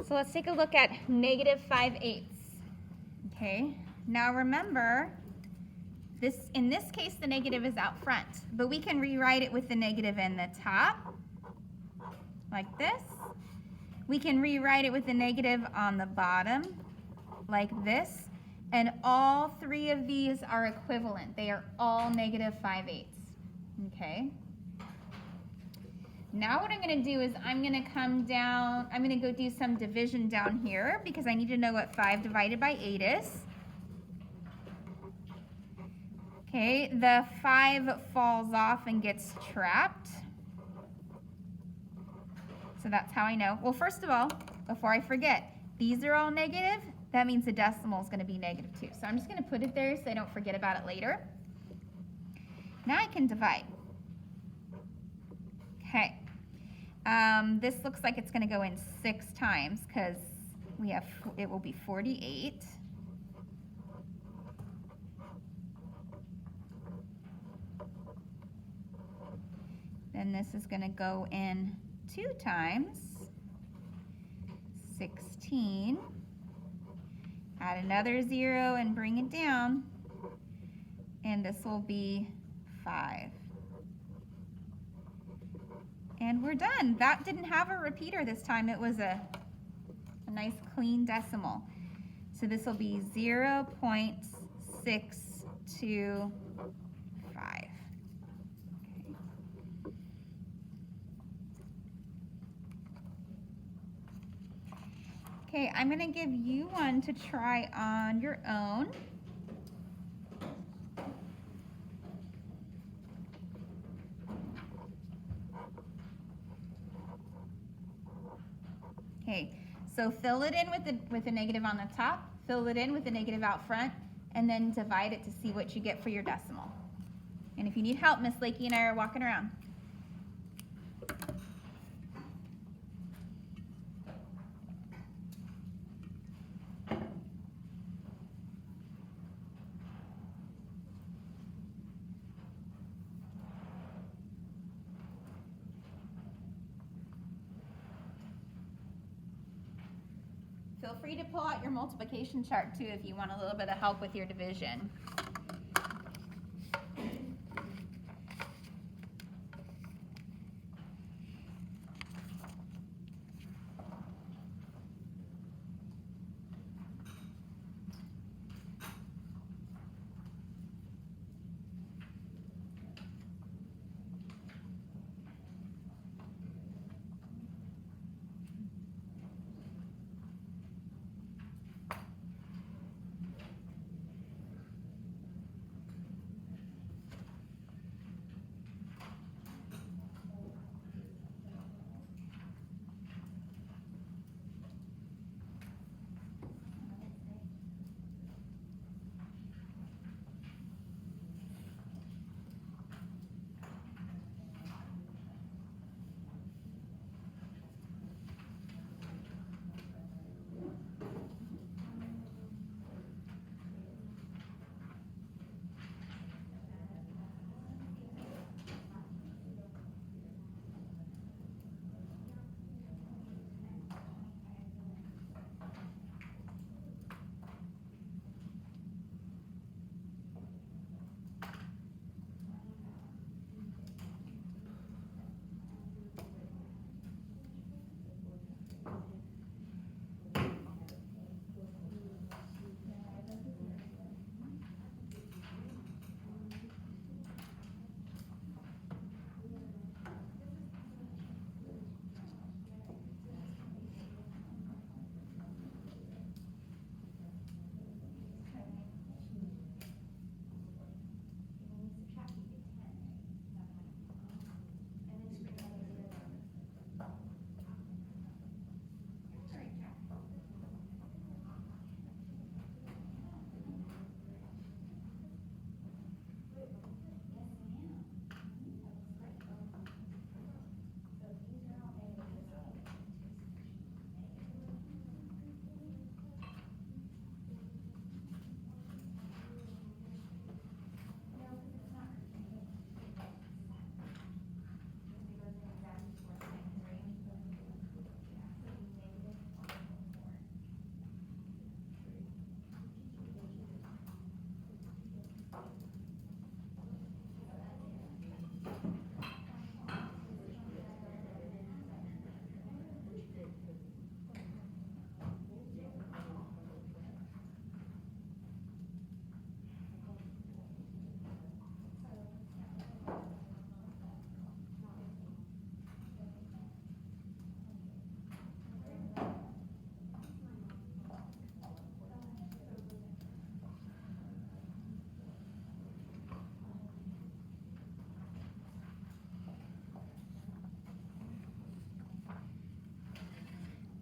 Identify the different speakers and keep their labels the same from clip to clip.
Speaker 1: So let's take a look at -5/8. Okay, now remember, in this case the negative is out front, but we can rewrite it with the negative in the top, like this. We can rewrite it with the negative on the bottom, like this. And all three of these are equivalent. They are all -5/8. Okay? Now what I'm going to do is I'm going to come down, I'm going to go do some division down here because I need to know what 5 divided by 8 is. Okay, the 5 falls off and gets trapped. So that's how I know. Well, first of all, before I forget, these are all negative. That means the decimal is going to be -2. So I'm just going to put it there so I don't forget about it later. Now I can divide. Okay. This looks like it's going to go in 6 times because it will be 48. Then this is going to go in 2 times, 16. Add another 0 and bring it down, and this will be 5. And we're done. That didn't have a repeater this time. It was a nice clean decimal. So this will be 0.625. Okay, I'm going to give you one to try on your own. Okay, so fill it in with the negative on the top, fill it in with the negative out front, and then divide it to see what you get for your decimal. And if you need help, Miss Lakey and I are walking around. Feel free to pull out your multiplication chart too if you want a little bit of help with your division.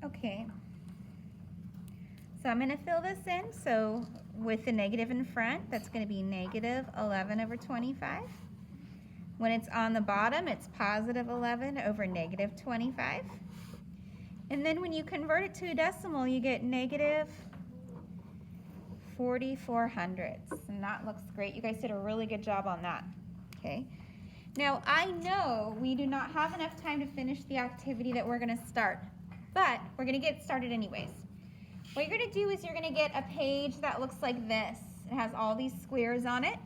Speaker 1: Okay. So I'm going to fill this in. So with the negative in front, that's going to be negative 11 over 25. When it's on the bottom, it's positive 11 over negative 25. And then when you convert it to a decimal, you get negative 44 hundredths. And that looks great. You guys did a really good job on that. Okay. Now I know we do not have enough time to finish the activity that we're going to start, but we're going to get started anyways. What you're going to do is you're going to get a page that looks like this. It has all these squares on it.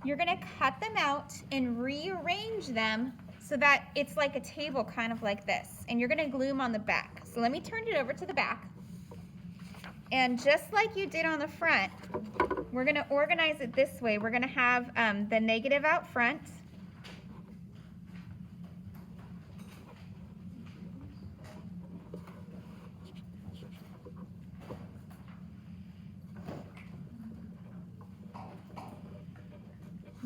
Speaker 1: You're going to cut them out and rearrange them so that it's like a table, kind of like this. And you're going to glue them on the back. So let me turn it over to the back. And just like you did on the front, we're going to organize it this way. We're going to have the negative out front.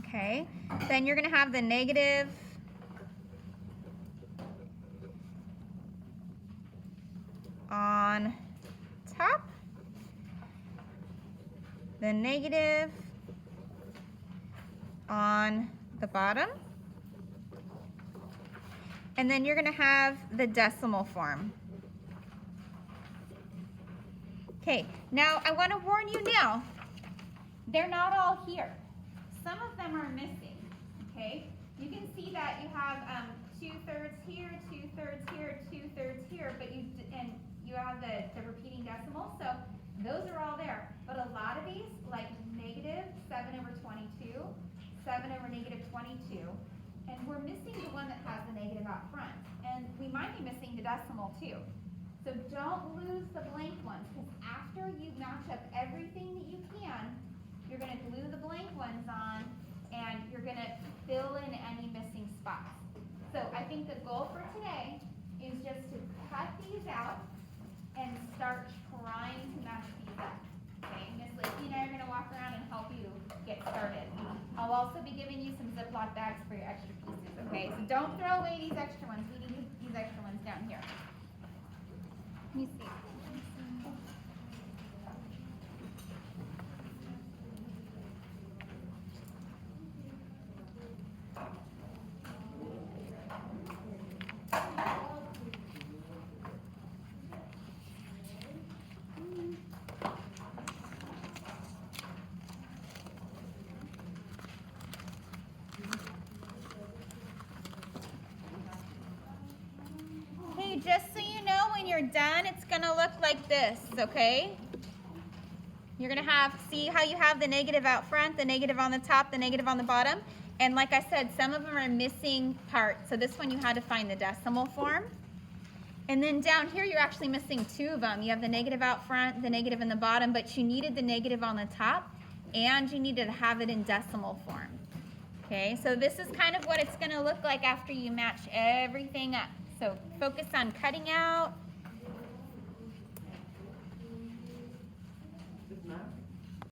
Speaker 1: Okay, then you're going to have the negative on top, the negative on the bottom, and then you're going to have the decimal form. Okay, now I want to warn you now, they're not all here. Some of them are missing, okay? You can see that you have 2/3 here, 2/3 here, 2/3 here, but you have the repeating decimal, so those are all there. But a lot of these, like negative 7 over 22, 7 over negative 22, and we're missing the one that has the negative out front, and we might be missing the decimal too. So don't lose the blank ones, because after you match up everything that you can, you're going to glue the blank ones on, and you're going to fill in any missing spots. So I think the goal for today is just to cut these out and start trying to match these up. Okay, Miss Lacey and I are going to walk around and help you get started. I'll also be giving you some Ziploc bags for your extra pieces, okay? So don't throw away these extra ones. We need these extra ones down here. Let me see. Just so you know, when you're done, it's going to look like this, okay? You're going to see how you have the negative out front, the negative on the top, the negative on the bottom. And like I said, some of them are missing parts. So this one you had to find the decimal form. And then down here, you're actually missing 2 of them. You have the negative out front, the negative in the bottom, but you needed the negative on the top, and you needed to have it in decimal form. Okay, so this is kind of what it's going to look like after you match everything up. So focus on cutting out.